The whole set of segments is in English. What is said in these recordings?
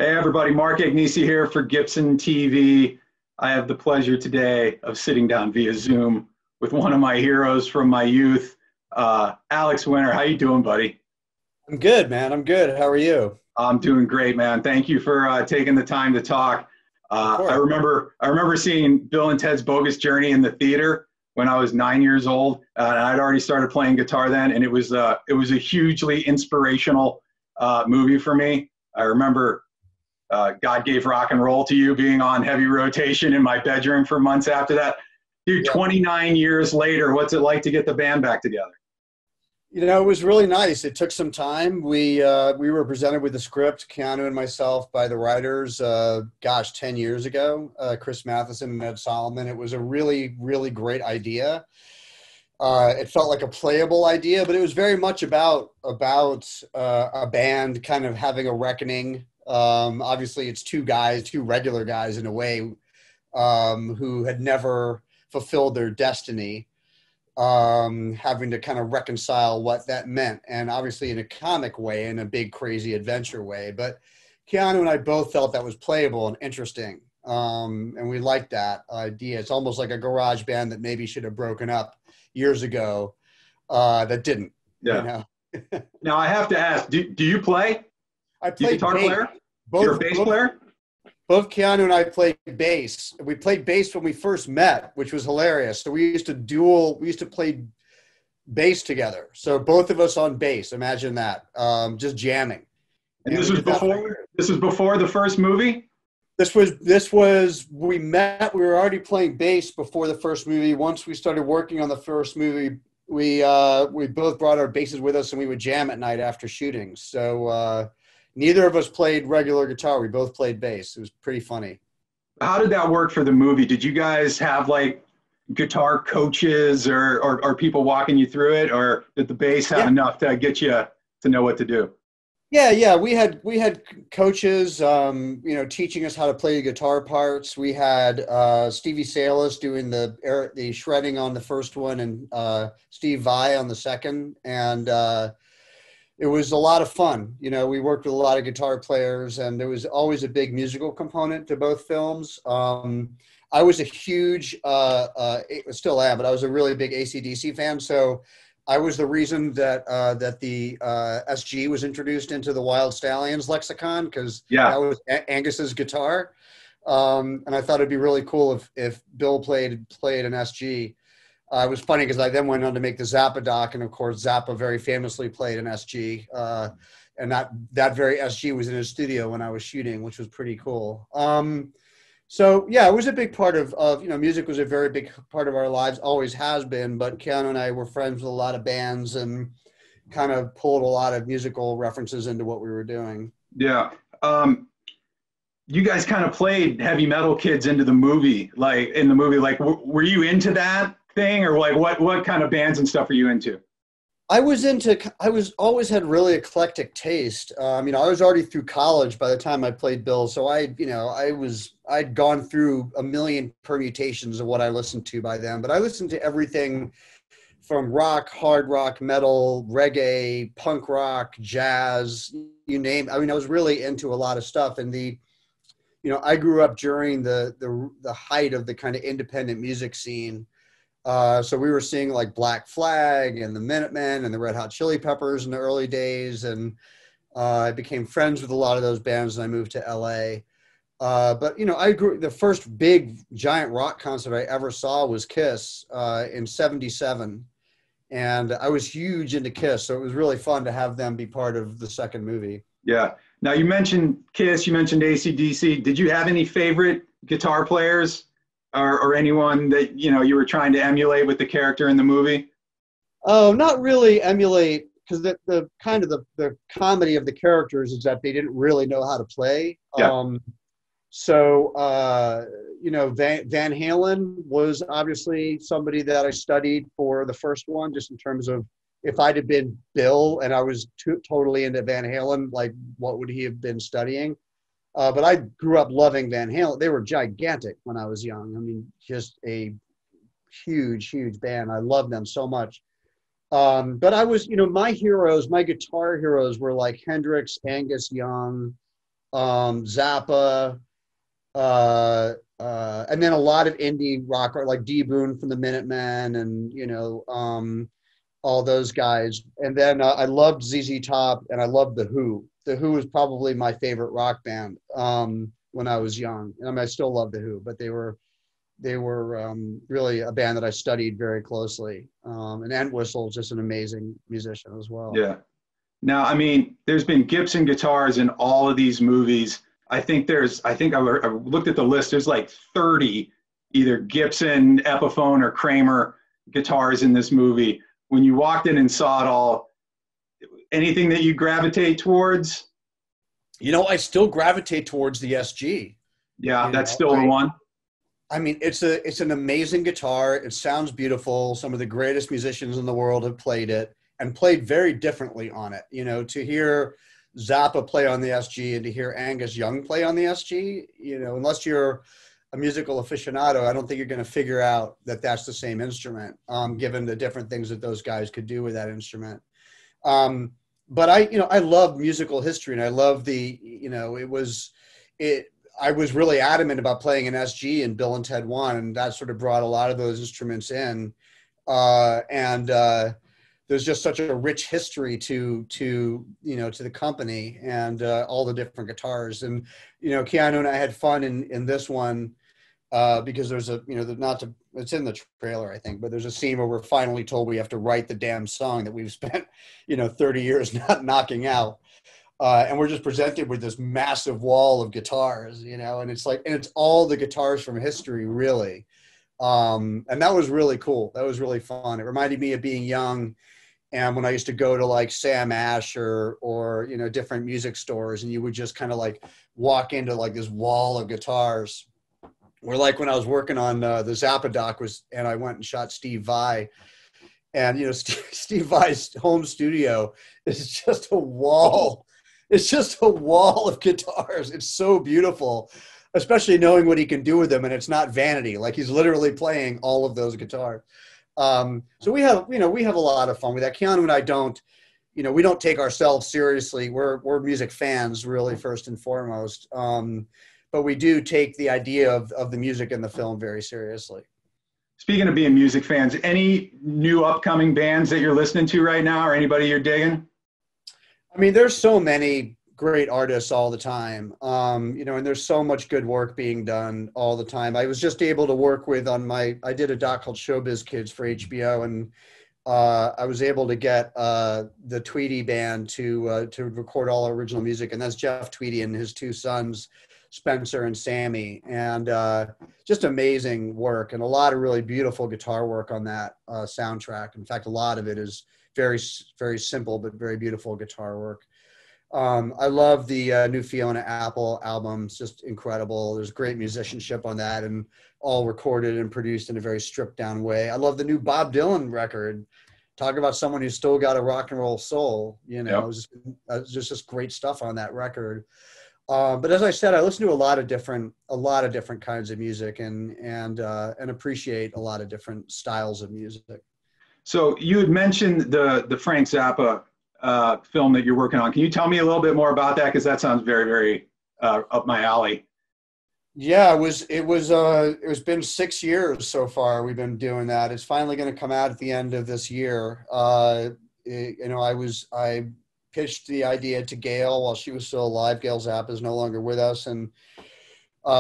Hey everybody, Mark Agnesi here for Gibson TV. I have the pleasure today of sitting down via Zoom with one of my heroes from my youth, Alex Winter. How you doing, buddy? I'm good, man. I'm good. How are you? I'm doing great, man. Thank you for taking the time to talk. Of I course. remember seeing Bill and Ted's Bogus Journey in the theater when I was 9 years old, and I'd already started playing guitar then, and it was a hugely inspirational movie for me. I remember God Gave Rock and Roll to You being on heavy rotation in my bedroom for months after that. Dude, Yeah. 29 years later, what's it like to get the band back together? It was really nice. It took some time. We were presented with the script, Keanu and myself, by the writers, 10 years ago, Chris Matheson and Ed Solomon. It was a really, really great idea. It felt like a playable idea, but it was very much about a band kind of having a reckoning. Obviously, it's two regular guys in a way, who had never fulfilled their destiny, having to kind of reconcile what that meant. And obviously in a comic way, in a big, crazy adventure way. But Keanu and I both felt that was playable and interesting. And we liked that idea. It's almost like a garage band that maybe should have broken up years ago, that didn't, you Yeah. know. Now I have to ask, do you play? I You a played guitar bass. player? You're a bass player? Both Keanu and I played bass. We played bass when we first met, which was hilarious. So we used to play bass together. So both of us on bass, imagine that, just jamming. And And this we was did that before the first movie? we met, we were already playing bass before the first movie. Once we started working on the first movie, we both brought our basses with us and we would jam at night after shooting. So, neither of us played regular guitar. We both played bass. It was pretty funny. How did that work for the movie? Did you guys have like guitar coaches or people walking you through it, or did the bass have Yeah. enough to get you to know what to do? Yeah. We had coaches, teaching us how to play the guitar parts. We had Stevie Salis doing the shredding on the first one, and Steve Vai on the second. And it was a lot of fun. We worked with a lot of guitar players, and there was always a big musical component to both films. I was a huge, still am, but I was a really big AC/DC fan. So I was the reason that the SG was introduced into the Wyld Stallyns lexicon, because Yeah. that was Angus's guitar. And I thought it'd be really cool if Bill played an SG. It was funny because I then went on to make the Zappa doc, and of course Zappa very famously played an SG, and that very SG was in his studio when I was shooting, which was pretty cool. So yeah, it was a big part of music was a very big part of our lives, always has been. But Keanu and I were friends with a lot of bands and kind of pulled a lot of musical references into what we were doing. Yeah. You guys kind of played heavy metal kids into the movie, like in the movie. Like, were you into that thing, or like what kind of bands and stuff are you into? I was always had really eclectic taste. I was already through college by the time I played Bill. So I'd gone through a million permutations of what I listened to by then, but I listened to everything from rock, hard rock, metal, reggae, punk rock, jazz, you name it. I was really into a lot of stuff. And I grew up during the height of the kind of independent music scene. So we were seeing like Black Flag and the Minutemen and the Red Hot Chili Peppers in the early days. And I became friends with a lot of those bands and I moved to LA. But the first big giant rock concert I ever saw was Kiss in '77. And I was huge into Kiss. So it was really fun to have them be part of the second movie. Yeah. Now you mentioned Kiss, you mentioned AC/DC. Did you have any favorite guitar players, or anyone that you were trying to emulate with the character in the movie? Oh, not really emulate, because the kind of the comedy of the characters is that they didn't really know how to play. Yeah. Van Halen was obviously somebody that I studied for the first one, just in terms of if I'd have been Bill and I was totally into Van Halen, like what would he have been studying? But I grew up loving Van Halen. They were gigantic when I was young. I mean, just a huge, huge band. I loved them so much. But I was, my heroes, my guitar heroes were like Hendrix, Angus Young, Zappa, and then a lot of indie rock, like D Boon from the Minutemen, and all those guys. And then I loved ZZ Top, and I loved The Who. The Who is probably my favorite rock band when I was young. I mean, I still love The Who, but they were really a band that I studied very closely. And Entwistle is just an amazing musician as well. Yeah. Now, I mean, there's been Gibson guitars in all of these movies. I think I looked at the list. There's like 30 either Gibson, Epiphone, or Kramer guitars in this movie. When you walked in and saw it all, anything that you gravitate towards? I still gravitate towards the SG. Yeah, that's still the one. I mean, it's an amazing guitar. It sounds beautiful. Some of the greatest musicians in the world have played it and played very differently on it. To hear Zappa play on the SG and to hear Angus Young play on the SG, unless you're a musical aficionado, I don't think you're going to figure out that that's the same instrument, given the different things that those guys could do with that instrument. But I love musical history, and I love I was really adamant about playing an SG in Bill and Ted 1, and that sort of brought a lot of those instruments in. There's just such a rich history to the company and all the different guitars. And, Keanu and I had fun in this one because there's it's in the trailer, I think, but there's a scene where we're finally told we have to write the damn song that we've spent, 30 years not knocking out. And we're just presented with this massive wall of guitars, and it's all the guitars from history, really. And that was really cool. That was really fun. It reminded me of being young. And when I used to go to like Sam Ash or different music stores, and you would just kind of like walk into like this wall of guitars. Or like when I was working on the Zappa doc and I went and shot Steve Vai, and Steve Vai's home studio is just a wall. It's just a wall of guitars. It's so beautiful, especially knowing what he can do with them, and it's not vanity. Like he's literally playing all of those guitars. So we have a lot of fun with that. Keanu and I don't, we don't take ourselves seriously. We're music fans, really, first and foremost. But we do take the idea of the music in the film very seriously. Speaking of being music fans, any new upcoming bands that you're listening to right now, or anybody you're digging? I mean, there's so many great artists all the time, and there's so much good work being done all the time. I was just able to work with I did a doc called Showbiz Kids for HBO, and I was able to get the Tweedy band to record all our original music, and that's Jeff Tweedy and his two sons, Spencer and Sammy, and just amazing work, and a lot of really beautiful guitar work on that soundtrack. In fact, a lot of it is very, very simple but very beautiful guitar work. I love the new Fiona Apple album. It's just incredible. There's great musicianship on that, and all recorded and produced in a very stripped down way. I love the new Bob Dylan record. Talk about someone who's still got a rock and roll soul. Yep. It was just great stuff on that record. But as I said, I listen to a lot of different kinds of music and appreciate a lot of different styles of music. So you had mentioned the Frank Zappa film that you're working on. Can you tell me a little bit more about that? Because that sounds very, very up my alley. Yeah, it's been 6 years so far. We've been doing that. It's finally going to come out at the end of this year. I pitched the idea to Gail while she was still alive. Gail Zappa is no longer with us, and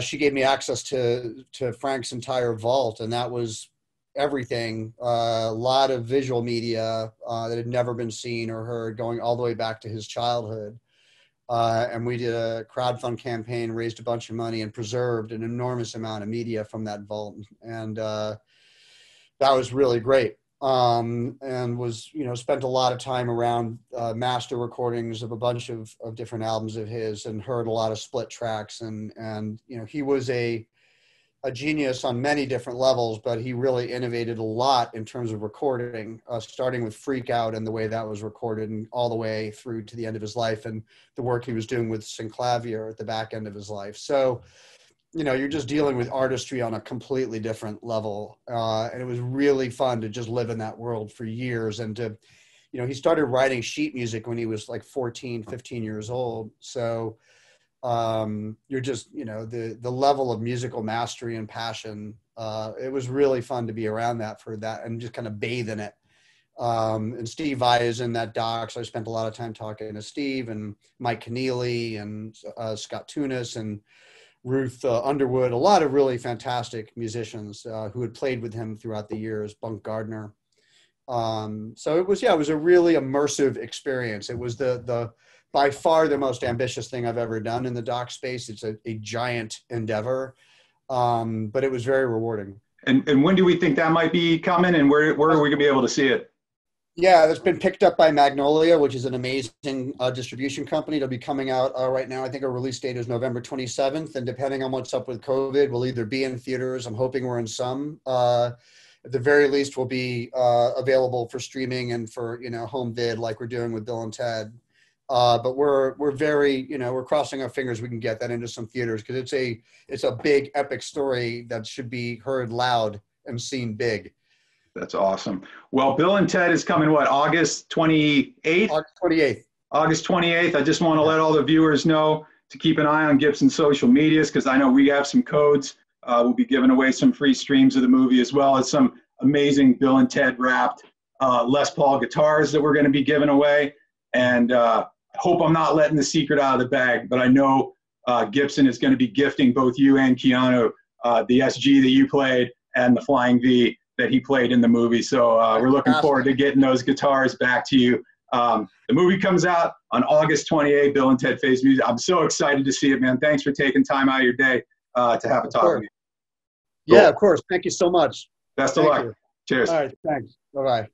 she gave me access to Frank's entire vault, and that was everything. A lot of visual media that had never been seen or heard, going all the way back to his childhood. And we did a crowdfund campaign, raised a bunch of money, and preserved an enormous amount of media from that vault. And that was really great. And was, spent a lot of time around master recordings of a bunch of different albums of his, and heard a lot of split tracks. And he was a genius on many different levels, but he really innovated a lot in terms of recording, starting with Freak Out and the way that was recorded, and all the way through to the end of his life, and the work he was doing with Synclavier at the back end of his life. So, you're just dealing with artistry on a completely different level. And it was really fun to just live in that world for years. And to, he started writing sheet music when he was like 14, 15 years old. So You're just, the level of musical mastery and passion. It was really fun to be around that for that and just kind of bathe in it. And Steve Vai is in that doc. So I spent a lot of time talking to Steve and Mike Keneally and Scott Tunis and Ruth Underwood, a lot of really fantastic musicians who had played with him throughout the years, Bunk Gardner. So it was a really immersive experience. It was the by far the most ambitious thing I've ever done in the doc space. It's a giant endeavor, but it was very rewarding. And when do we think that might be coming, and where are we gonna be able to see it? Yeah, it's been picked up by Magnolia, which is an amazing distribution company. It'll be coming out right now. I think our release date is November 27th. And depending on what's up with COVID, we'll either be in theaters. I'm hoping we're in some. At the very least, we'll be available for streaming and for, home vid like we're doing with Bill and Ted. But we're very, we're crossing our fingers we can get that into some theaters because it's a big, epic story that should be heard loud and seen big. That's awesome. Well, Bill and Ted is coming, August 28th? August 28th. August 28th. I just want to let all the viewers know to keep an eye on Gibson's social medias because I know we have some codes. We'll be giving away some free streams of the movie as well as some amazing Bill and Ted wrapped Les Paul guitars that we're going to be giving away. And I hope I'm not letting the secret out of the bag, but I know Gibson is going to be gifting both you and Keanu the SG that you played and the Flying V that he played in the movie. So we're looking forward to getting those guitars back to you. The movie comes out on August 28th, Bill and Ted Face Music. I'm so excited to see it, man. Thanks for taking time out of your day to have a talk with me. Yeah, of course. Thank you so much. Best of luck. Cheers. All right, thanks. Bye-bye.